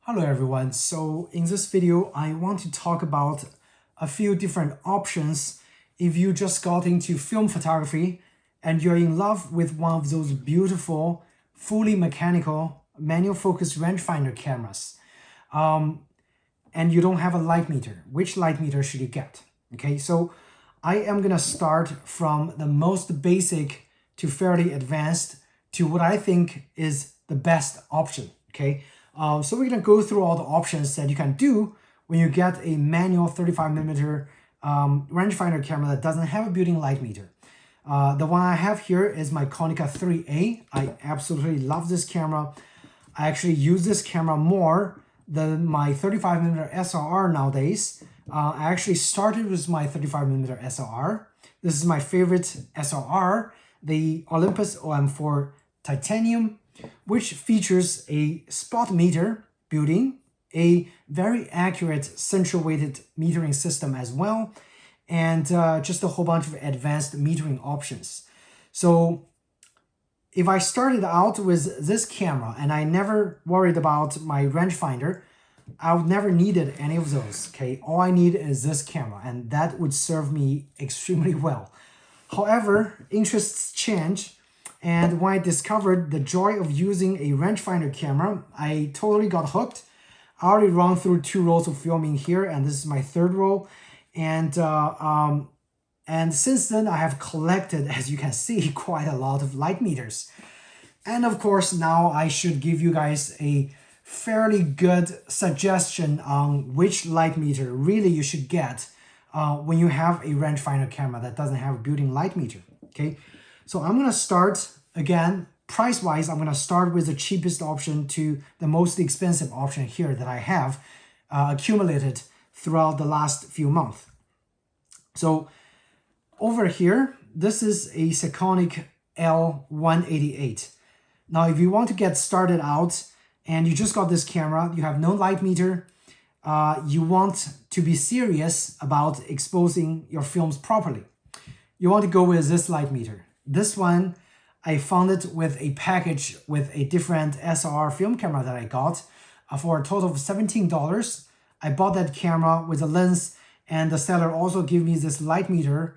Hello everyone, so in this video I want to talk about a few different options if you just got into film photography and you're in love with one of those beautiful fully mechanical manual focus rangefinder cameras and you don't have a light meter. Which light meter should you get? Okay, so I am gonna start from the most basic to fairly advanced to what I think is the best option. Okay, so we're gonna go through all the options that you can do when you get a manual 35mm rangefinder camera that doesn't have a built-in light meter. The one I have here is my Konica 3A. I absolutely love this camera. I actually use this camera more than my 35mm SLR nowadays. I actually started with my 35mm SLR. This is my favorite SLR, the Olympus OM4 Titanium, which features a spot meter built-in, a very accurate central weighted metering system as well, and just a whole bunch of advanced metering options. So if I started out with this camera and I never worried about my rangefinder, I would never needed any of those. Okay, all I need is this camera, and that would serve me extremely well. However, interests change. And when I discovered the joy of using a rangefinder camera, I totally got hooked. I already run through 2 rolls of filming here, and this is my 3rd roll. And since then, I have collected, as you can see, quite a lot of light meters. And of course, now I should give you guys a fairly good suggestion on which light meter really you should get when you have a rangefinder camera that doesn't have a built-in light meter. Okay. So I'm going to start, again, price-wise, I'm going to start with the cheapest option to the most expensive option here that I have accumulated throughout the last few months. So over here, this is a Sekonic L188. Now, if you want to get started out and you just got this camera, you have no light meter, you want to be serious about exposing your films properly, you want to go with this light meter. This one, I found it with a package with a different SLR film camera that I got for a total of $17. I bought that camera with a lens, and the seller also gave me this light meter,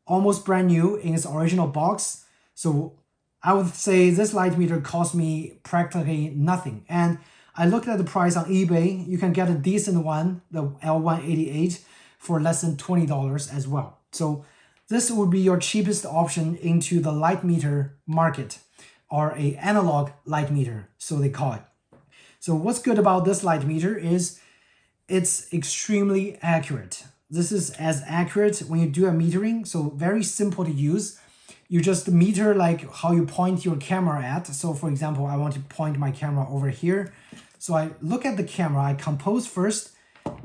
almost brand new in its original box. So I would say this light meter cost me practically nothing. And I looked at the price on eBay. You can get a decent one, the L188, for less than $20 as well. So this would be your cheapest option into the light meter market, or a analog light meter, so they call it. So what's good about this light meter is it's extremely accurate. This is as accurate when you do a metering, so very simple to use. You just meter like how you point your camera at. So for example, I want to point my camera over here. So I look at the camera, I compose first,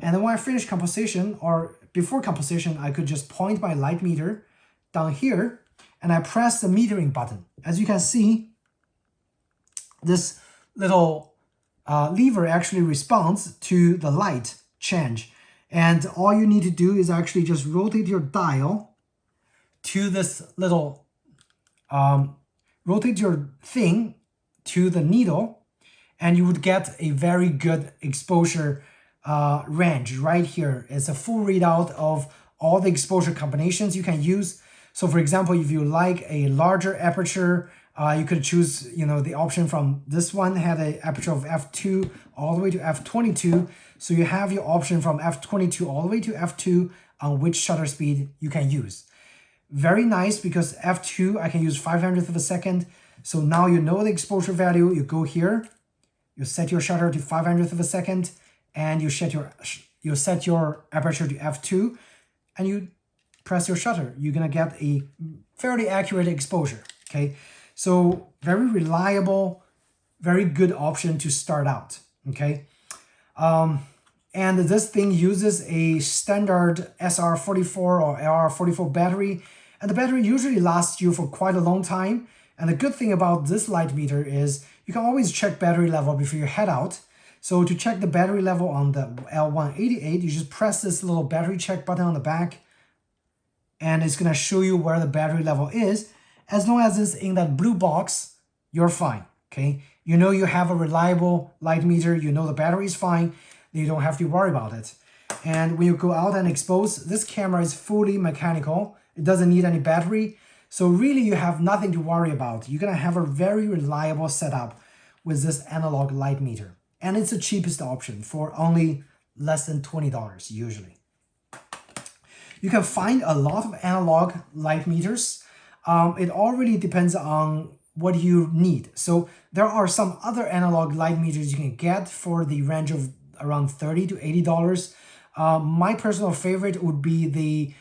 and then when I finish composition, or before composition, I could just point my light meter down here and I press the metering button. As you can see, this little lever actually responds to the light change. And all you need to do is actually just rotate your dial to this little, rotate your thing to the needle, and you would get a very good exposure range right here. It's a full readout of all the exposure combinations you can use. So for example, if you like a larger aperture, you could choose, the option from this one had an aperture of f2 all the way to f22. So you have your option from f22 all the way to f2 on which shutter speed you can use. Very nice, because f2 I can use 500th of a second. So now you know the exposure value. You go here, you set your shutter to 500th of a second, and you set your aperture to f2, and you press your shutter. You're gonna get a fairly accurate exposure. Okay, so very reliable, very good option to start out. Okay, and this thing uses a standard SR44 or LR44 battery, and the battery usually lasts you for quite a long time. And the good thing about this light meter is you can always check battery level before you head out. So to check the battery level on the L188, you just press this little battery check button on the back, and it's gonna show you where the battery level is. As long as it's in that blue box, you're fine, okay? You know you have a reliable light meter, you know the battery is fine, you don't have to worry about it. And when you go out and expose, this camera is fully mechanical. It doesn't need any battery. So really you have nothing to worry about. You're gonna have a very reliable setup with this analog light meter. And it's the cheapest option for only less than $20 usually. You can find a lot of analog light meters. It already depends on what you need. So there are some other analog light meters you can get for the range of around $30 to $80. My personal favorite would be the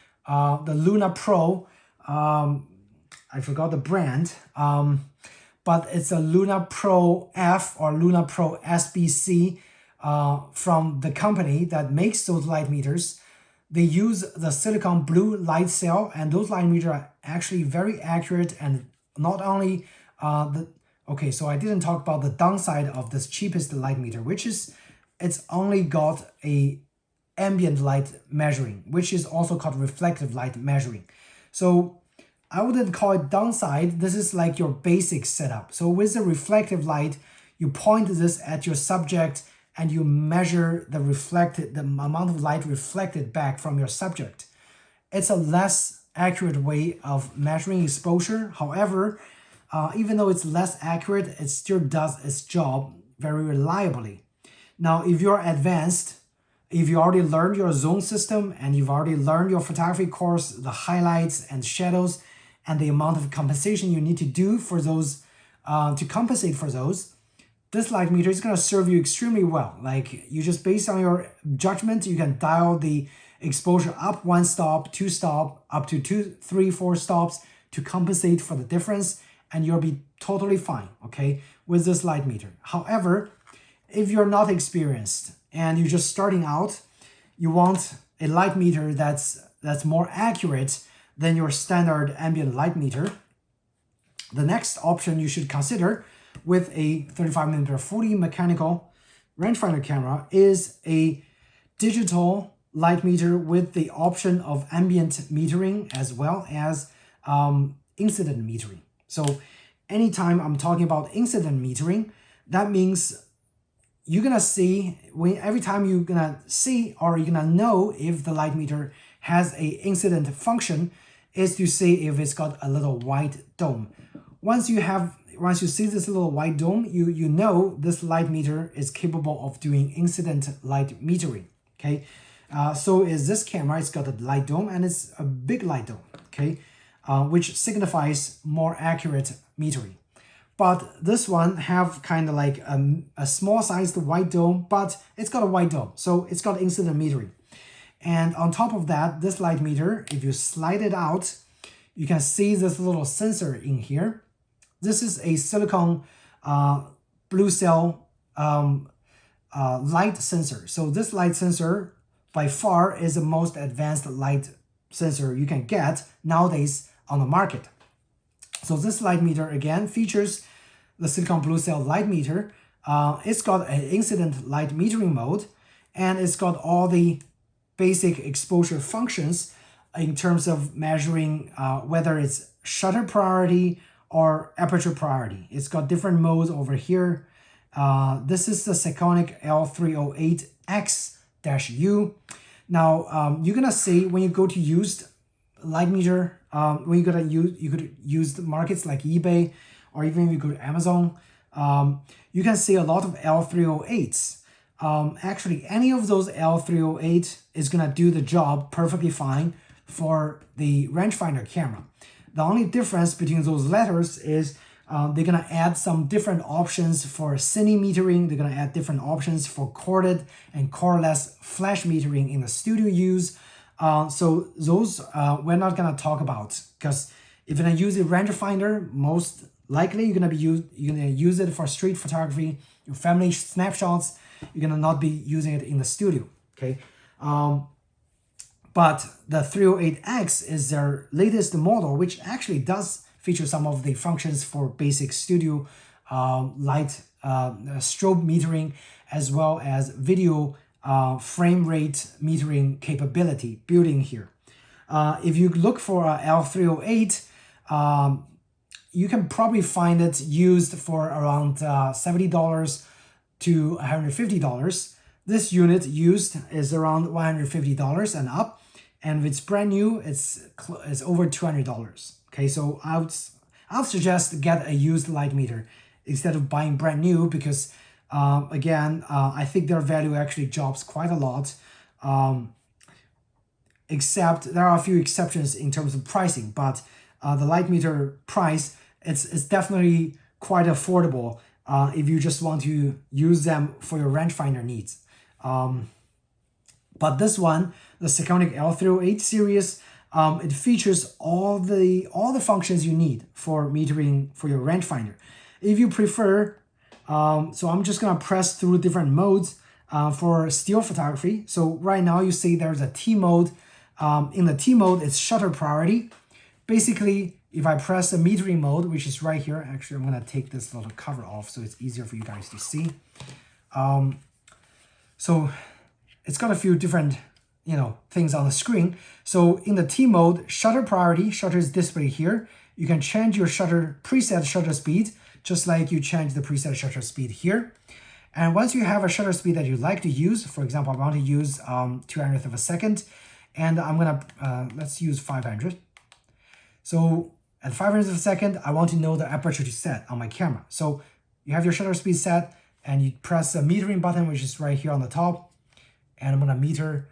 Luna Pro. I forgot the brand, but it's a Luna Pro F or Luna Pro SBC from the company that makes those light meters. They use the silicon blue light cell, and those light meters are actually very accurate. And not only okay, so I didn't talk about the downside of this cheapest light meter, which is it's only got a ambient light measuring, which is also called reflective light measuring. So I wouldn't call it downside. This is like your basic setup. So with the reflective light, you point this at your subject and you measure the amount of light reflected back from your subject. It's a less accurate way of measuring exposure. However, even though it's less accurate, it still does its job very reliably. Now, if you're advanced, if you already learned your zone system and you've already learned your photography course, the highlights and shadows and the amount of compensation you need to do for those, to compensate for those, this light meter is going to serve you extremely well. Like you just based on your judgment, you can dial the exposure up 1 stop, 2 stop, up to 2, 3, 4 stops to compensate for the difference, and you'll be totally fine, okay, with this light meter. However, if you're not experienced and you're just starting out, you want a light meter that's more accurate than your standard ambient light meter. The next option you should consider with a 35mm fully mechanical rangefinder camera is a digital light meter with the option of ambient metering as well as incident metering. So anytime I'm talking about incident metering, that means you're gonna see every time you're gonna see or you're gonna know if the light meter has a incident function is to see if it's got a little white dome. Once you see this little white dome, you know this light meter is capable of doing incident light metering. Okay, so is this camera. It's got a light dome and it's a big light dome. Okay, which signifies more accurate metering. But this one have kind of like a small sized white dome, but it's got a white dome, so it's got incident metering. And on top of that, this light meter, if you slide it out, you can see this little sensor in here. This is a silicon blue cell light sensor. So this light sensor by far is the most advanced light sensor you can get nowadays on the market. So this light meter again features the silicon blue cell light meter. It's got an incident light metering mode, and it's got all the basic exposure functions in terms of measuring whether it's shutter priority or aperture priority. It's got different modes over here. This is the Sekonic L308X-U. Now you're gonna see when you go to used light meter, when you could use the markets like eBay, or even if you go to Amazon, you can see a lot of L308s. Actually, any of those L308 is gonna do the job perfectly fine for the rangefinder camera. The only difference between those letters is they're gonna add some different options for cine metering. They're gonna add different options for corded and cordless flash metering in the studio use. So those we're not gonna talk about, because if you're gonna use a rangefinder, most likely you're gonna use it for street photography, your family snapshots. You're gonna not be using it in the studio. Okay. But the 308X is their latest model, which actually does feature some of the functions for basic studio light strobe metering, as well as video frame rate metering capability built in here. If you look for a L308, you can probably find it used for around $70 to $150. This unit used is around $150 and up, and if it's brand new, it's over $200. Okay, so I would suggest get a used light meter instead of buying brand new, because again, I think their value actually drops quite a lot. Except there are a few exceptions in terms of pricing, but the light meter price, it's definitely quite affordable if you just want to use them for your rangefinder needs. But this one, the Sekonic L308 series, it features all the functions you need for metering for your rangefinder. If you prefer, so I'm just gonna press through different modes for still photography. So right now you see there's a T mode. In the T mode, it's shutter priority. Basically, if I press the metering mode, which is right here, actually I'm gonna take this little cover off so it's easier for you guys to see. So it's got a few different, things on the screen. So in the T mode, shutter priority, shutter is displayed here. You can change your preset shutter speed, just like you change the preset shutter speed here. And once you have a shutter speed that you like to use, for example, I want to use 200th of a second, and I'm gonna, let's use 500. So at 500th of a second, I want to know the aperture to set on my camera. So you have your shutter speed set, and you press the metering button, which is right here on the top, and I'm gonna meter.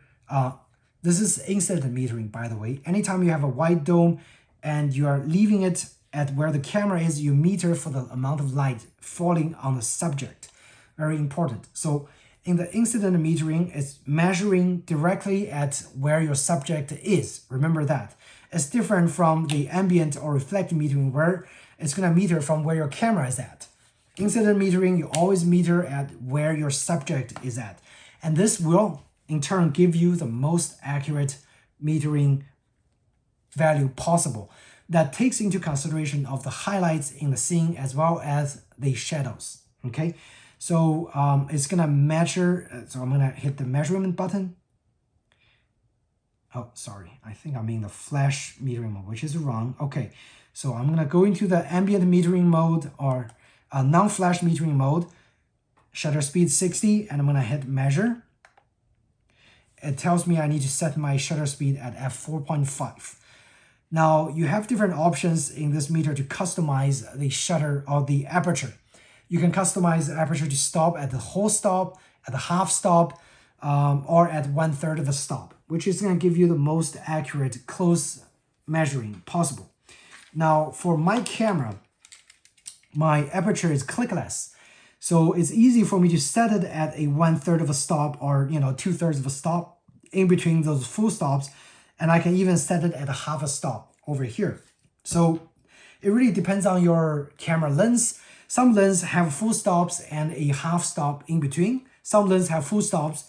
This is instant metering, by the way. Anytime you have a white dome and you are leaving it at where the camera is, you meter for the amount of light falling on the subject. Very important. So in the incident metering, it's measuring directly at where your subject is. Remember that. It's different from the ambient or reflective metering, where it's gonna meter from where your camera is at. Incident metering, you always meter at where your subject is at. And this will, in turn, give you the most accurate metering value possible. That takes into consideration of the highlights in the scene as well as the shadows, okay? So it's gonna measure, so I'm gonna hit the measurement button. Oh, sorry, I think I'm in the flash metering mode, which is wrong. Okay, so I'm gonna go into the ambient metering mode or non-flash metering mode, shutter speed 60, and I'm gonna hit measure. It tells me I need to set my shutter speed at f4.5. Now, you have different options in this meter to customize the shutter or the aperture. You can customize the aperture to stop at the whole stop, at the half stop, or at 1/3 of a stop, which is going to give you the most accurate close measuring possible. Now, for my camera, my aperture is clickless, so it's easy for me to set it at a 1/3 of a stop or 2/3 of a stop in between those full stops, and I can even set it at a half a stop over here. So it really depends on your camera lens. Some lenses have full stops and a half stop in between. Some lenses have full stops.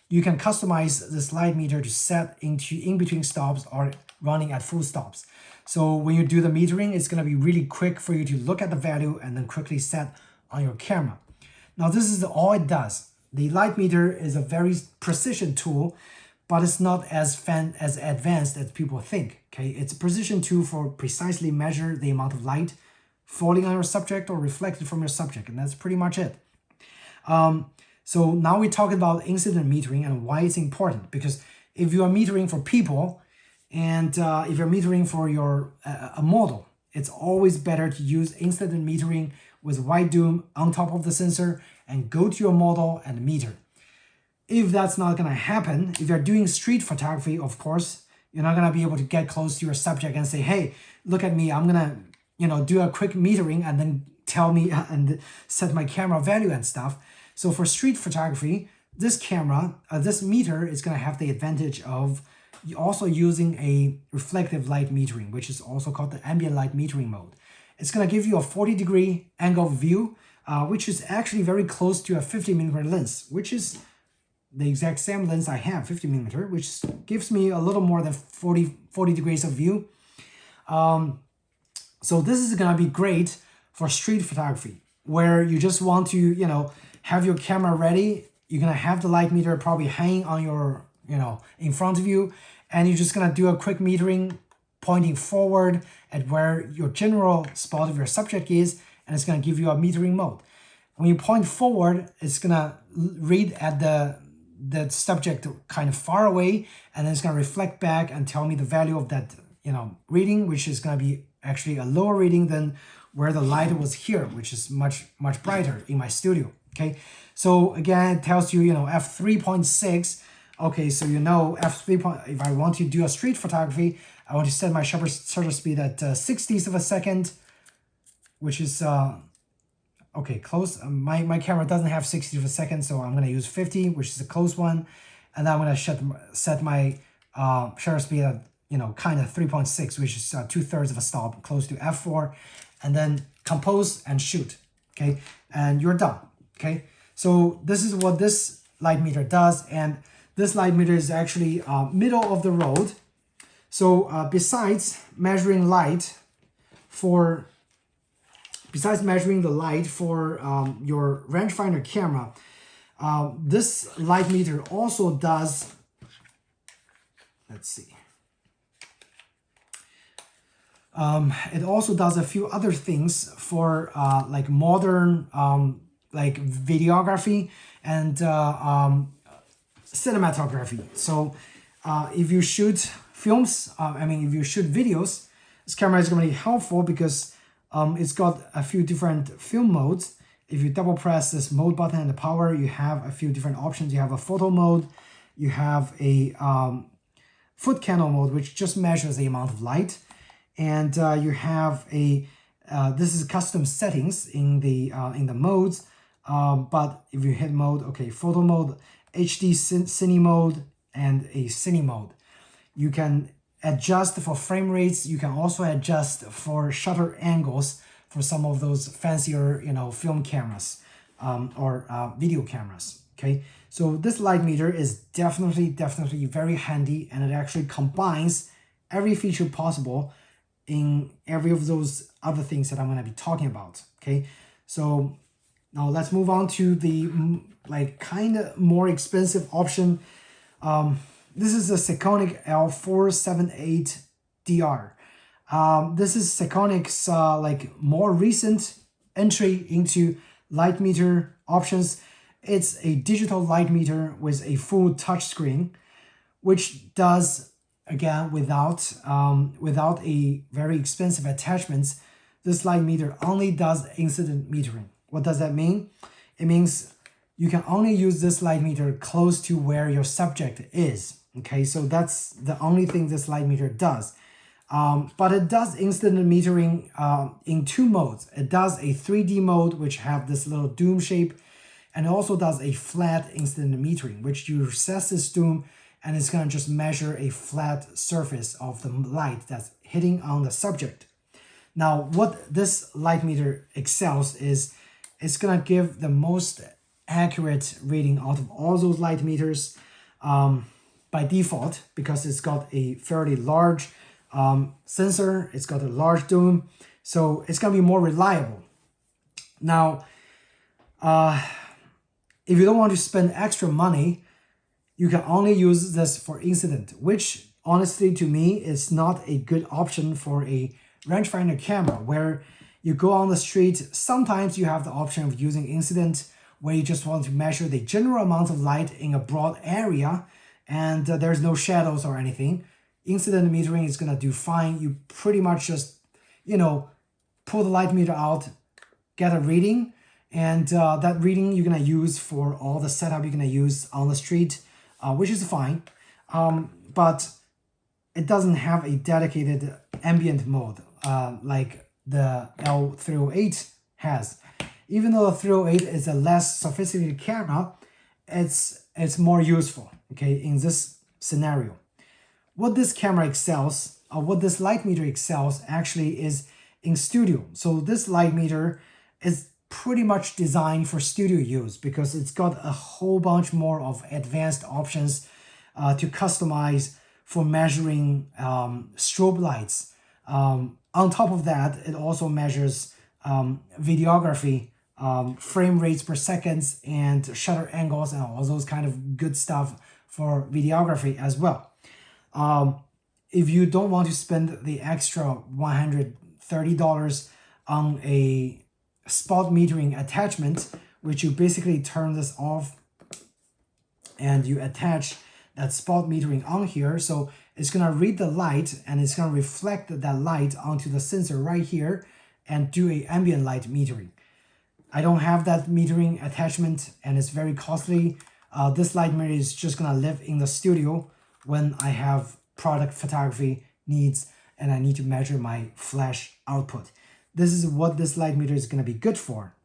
You can customize this light meter to set into in between stops or running at full stops. So when you do the metering, it's going to be really quick for you to look at the value and then quickly set on your camera. Now this is all it does. The light meter is a very precision tool, but it's not as advanced as people think. Okay, it's a precision tool for precisely measure the amount of light falling on your subject or reflected from your subject, and that's pretty much it. So now we're talking about incident metering and why it's important, because if you are metering for people and if you're metering for a model, it's always better to use incident metering with white dome on top of the sensor and go to your model and meter. If that's not going to happen, if you're doing street photography, of course, you're not going to be able to get close to your subject and say, hey, look at me, I'm going to do a quick metering and then tell me and set my camera value and stuff. So for street photography, this camera, this meter is going to have the advantage of also using a reflective light metering, which is also called the ambient light metering mode. It's going to give you a 40-degree angle of view, which is actually very close to a 50mm lens, which is the exact same lens I have, 50mm, which gives me a little more than 40 degrees of view. So this is gonna be great for street photography, where you just want to, have your camera ready. You're gonna have the light meter probably hanging on your, in front of you, and you're just gonna do a quick metering pointing forward at where your general spot of your subject is, and it's going to give you a metering mode. When you point forward, it's going to read at the subject kind of far away, and then it's going to reflect back and tell me the value of that, reading, which is going to be actually a lower reading than where the light was here, which is much brighter in my studio. Okay, so again, it tells you, f3.6. Okay, so f3. If I want to do a street photography, I want to set my shutter speed at 60th of a second, which is okay, close. My camera doesn't have 60th of a second, so I'm going to use 50, which is a close one, and then I'm going to set my shutter speed at kind of 3.6, which is 2/3 of a stop, close to f4, and then compose and shoot. Okay, and you're done. Okay, so this is what this light meter does, and this light meter is actually middle of the road. So besides measuring the light for your rangefinder camera, this light meter also does, let's see, it also does a few other things for like modern like videography and cinematography. So if you shoot films, if you shoot videos, this camera is going to be helpful because it's got a few different film modes. If you double press this mode button and the power, you have a few different options. You have a photo mode, you have a foot candle mode, which just measures the amount of light, and you have a this is custom settings in the modes. But if you hit mode, okay, photo mode, HD cine mode, and a cine mode, you can adjust for frame rates. You can also adjust for shutter angles for some of those fancier, film cameras or video cameras. Okay, so this light meter is definitely very handy, and it actually combines every feature possible in every of those other things that I'm going to be talking about. Okay, so now let's move on to the kind of more expensive option. This is the Sekonic L478DR. This is Sekonic's more recent entry into light meter options. It's a digital light meter with a full touchscreen, which does, again, without a very expensive attachments, this light meter only does incident metering. What does that mean? It means you can only use this light meter close to where your subject is. Okay, so that's the only thing this light meter does. But it does incident metering in two modes. It does a 3D mode, which have this little dome shape, and it also does a flat incident metering, which you recess this dome, and it's going to just measure a flat surface of the light that's hitting on the subject. Now, what this light meter excels is it's going to give the most accurate reading out of all those light meters by default, because it's got a fairly large sensor, it's got a large dome, so it's going to be more reliable. Now, if you don't want to spend extra money, you can only use this for incident, which honestly to me is not a good option for a rangefinder camera, where you go on the street. Sometimes you have the option of using incident, where you just want to measure the general amount of light in a broad area, and there's no shadows or anything. Incident metering is going to do fine. You pretty much just, pull the light meter out, get a reading, and that reading you're going to use for all the setup you're going to use on the street, which is fine. But it doesn't have a dedicated ambient mode like the L308 has. Even though the 308 is a less sophisticated camera, it's more useful, okay, in this scenario. What this camera excels, or what this light meter excels actually is in studio. So this light meter is pretty much designed for studio use, because it's got a whole bunch more of advanced options to customize for measuring strobe lights. On top of that, it also measures videography, frame rates per seconds, and shutter angles, and all those kind of good stuff for videography as well. if you don't want to spend the extra $130 on a spot metering attachment, which you basically turn this off and you attach that spot metering on here. So it's going to read the light and it's going to reflect that light onto the sensor right here and do a ambient light metering. I don't have that metering attachment and it's very costly. This light meter is just going to live in the studio when I have product photography needs and I need to measure my flash output. This is what this light meter is going to be good for,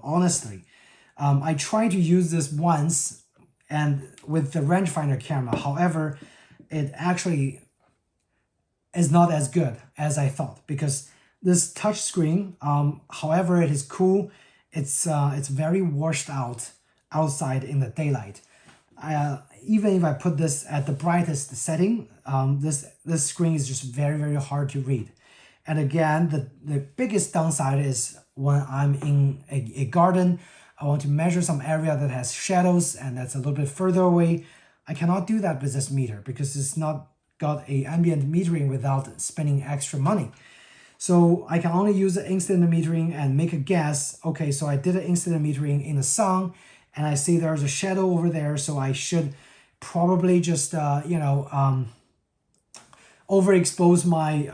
honestly. I tried to use this once and with the rangefinder camera. However, it actually is not as good as I thought, because this touch screen, however it is cool, it's very washed out outside in the daylight. Even if I put this at the brightest setting, this screen is just very, very hard to read. And again, the biggest downside is when I'm in a garden, I want to measure some area that has shadows and that's a little bit further away. I cannot do that with this meter because it's not got a ambient metering without spending extra money. So I can only use the instant metering and make a guess. Okay, so I did an instant metering in the sun and I see there's a shadow over there. So I should probably just, overexpose my,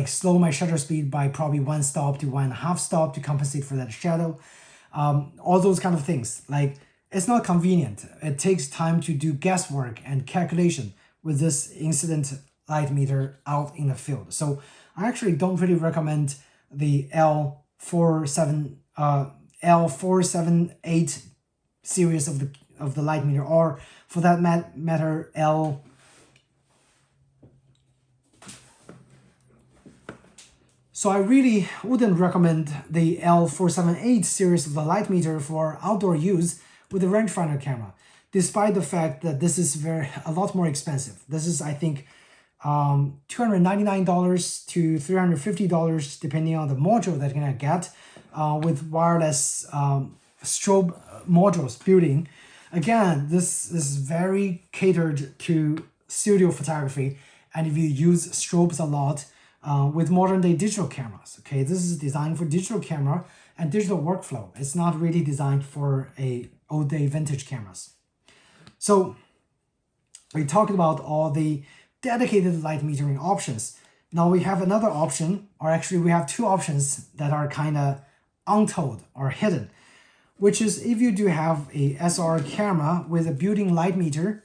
slow my shutter speed by probably 1 stop to 1.5 stop to compensate for that shadow. All those kind of things. Like, it's not convenient. It takes time to do guesswork and calculation with this incident light meter out in the field. So I actually don't really recommend the L478 series of the light meter, or for that matter So I really wouldn't recommend the L478 series of the light meter for outdoor use with a rangefinder camera, despite the fact that this is a lot more expensive. This is, I think, $299 to $350 depending on the module that you're gonna get, with wireless strobe modules built in. Again, this is very catered to studio photography, and if you use strobes a lot, with modern day digital cameras. Okay, this is designed for digital camera and digital workflow. It's not really designed for a old day vintage cameras. So we talked about all the dedicated light metering options. Now we have another option, or actually we have two options that are kind of untold or hidden, which is if you do have a SLR camera with a built-in light meter,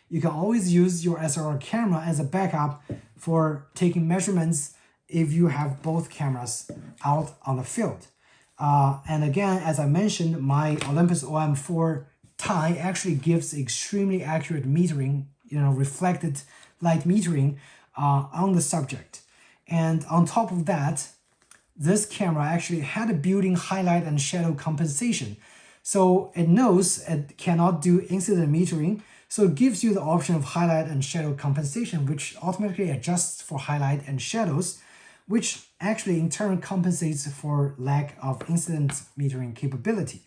you can always use your SLR camera as a backup for taking measurements if you have both cameras out on the field. And again, as I mentioned, my Olympus OM4 tie actually gives extremely accurate metering, reflected light metering on the subject. And on top of that, this camera actually had a built-in highlight and shadow compensation. So it knows it cannot do incident metering, so it gives you the option of highlight and shadow compensation, which automatically adjusts for highlight and shadows, which actually in turn compensates for lack of incident metering capability.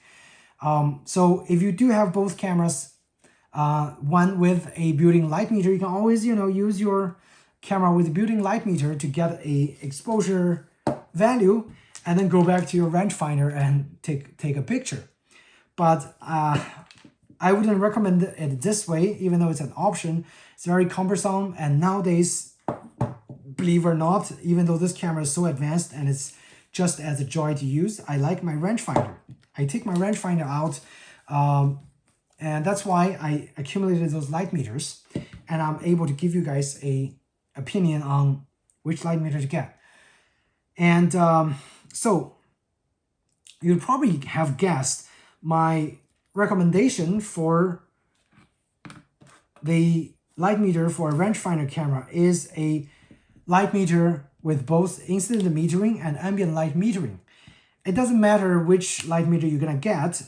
So if you do have both cameras, one with a built-in light meter, you can always, use your camera with a built-in light meter to get a exposure value and then go back to your rangefinder and take a picture. But I wouldn't recommend it this way, even though it's an option. It's very cumbersome, and nowadays, believe it or not, even though this camera is so advanced and it's just as a joy to use, I like my rangefinder. I take my rangefinder out, and that's why I accumulated those light meters, and I'm able to give you guys a opinion on which light meter to get. And so you'd probably have guessed my recommendation for the light meter for a rangefinder camera is a light meter with both incident metering and ambient light metering. It doesn't matter which light meter you're gonna get.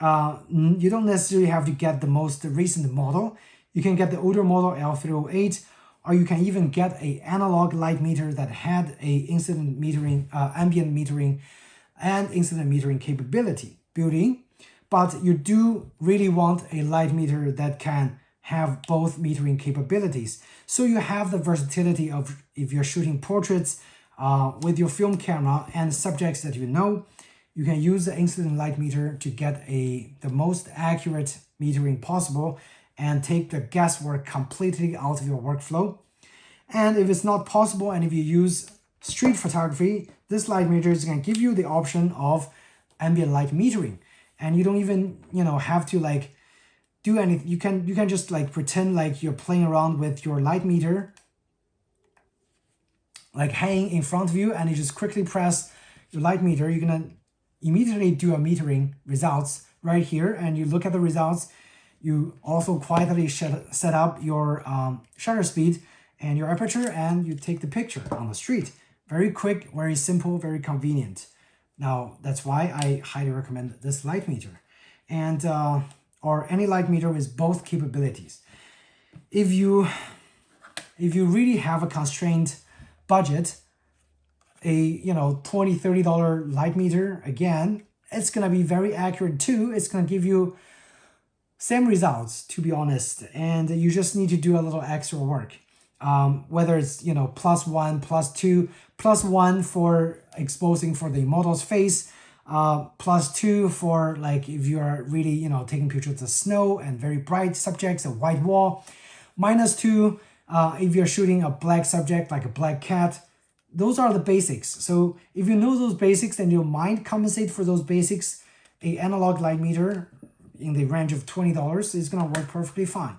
You don't necessarily have to get the most recent model. You can get the older model L308, or you can even get a analog light meter that had a incident metering, ambient metering, and incident metering capability built in. But you do really want a light meter that can have both metering capabilities. So you have the versatility of if you're shooting portraits with your film camera and subjects that you know, you can use the incident light meter to get the most accurate metering possible and take the guesswork completely out of your workflow. And if it's not possible, and if you use street photography, this light meter is going to give you the option of ambient light metering, and you don't even have to like do anything. You can just like pretend like you're playing around with your light meter, like hanging in front of you, and you just quickly press your light meter. You're gonna immediately do a metering results right here, and you look at the results. You also quietly set up your shutter speed and your aperture, and you take the picture on the street. Very quick, very simple, very convenient. Now, that's why I highly recommend this light meter, and or any light meter with both capabilities. If you really have a constrained budget, a $20-$30 light meter, again, it's gonna be very accurate too. It's gonna give you same results, to be honest, and you just need to do a little extra work. Whether it's +1, +2, +1 for exposing for the model's face, +2 for like if you are really taking pictures of snow and very bright subjects, a white wall, -2 if you're shooting a black subject like a black cat. Those are the basics. So if you know those basics and your mind compensate for those basics, a analog light meter in the range of $20 is gonna work perfectly fine.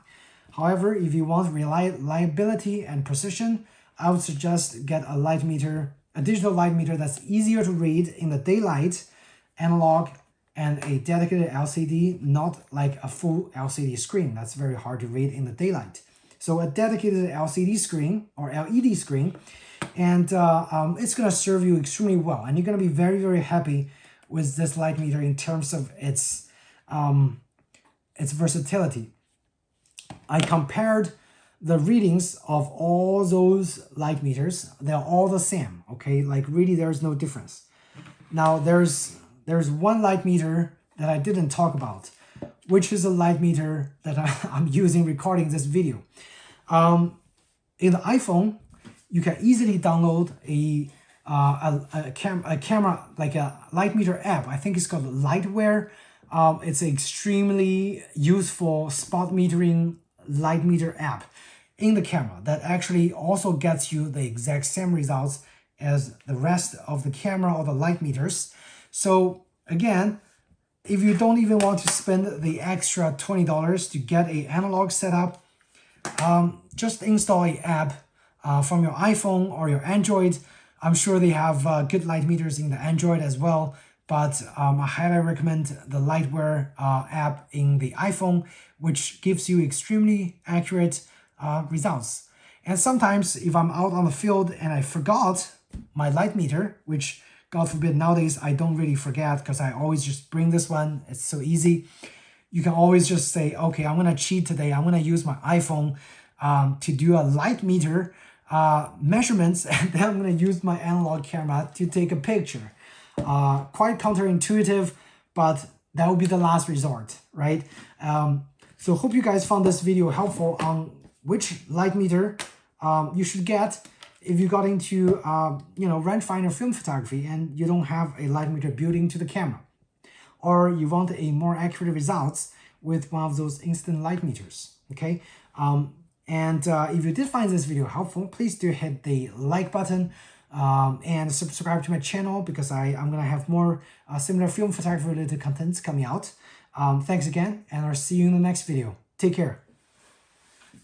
However, if you want reliability and precision, I would suggest get a light meter, a digital light meter that's easier to read in the daylight, analog, and a dedicated LCD, not like a full LCD screen. That's very hard to read in the daylight. So a dedicated LCD screen or LED screen, and it's gonna serve you extremely well, and you're gonna be very, very happy with this light meter in terms of its versatility. I compared the readings of all those light meters. They're all the same, okay? Like really there's no difference. Now there's one light meter that I didn't talk about, which is a light meter that I'm using recording this video. In the iPhone, you can easily download a camera, like a light meter app. I think it's called Lightwear. It's an extremely useful spot metering light meter app in the camera that actually also gets you the exact same results as the rest of the camera or the light meters. So again, if you don't even want to spend the extra $20 to get an analog setup, just install an app from your iPhone or your Android. I'm sure they have good light meters in the Android as well, but I highly recommend the Lightwear app in the iPhone, which gives you extremely accurate results. And sometimes if I'm out on the field and I forgot my light meter, which God forbid nowadays I don't really forget because I always just bring this one, it's so easy. You can always just say, okay, I'm gonna cheat today, I'm gonna use my iPhone to do a light meter measurements, and then I'm gonna use my analog camera to take a picture. Quite counterintuitive, but that would be the last resort, right? So hope you guys found this video helpful on which light meter you should get if you got into rangefinder film photography and you don't have a light meter built into the camera, or you want a more accurate results with one of those instant light meters. Okay, and if you did find this video helpful, please do hit the like button and subscribe to my channel, because I'm gonna have more similar film photography related contents coming out. Thanks again, and I'll see you in the next video. Take care.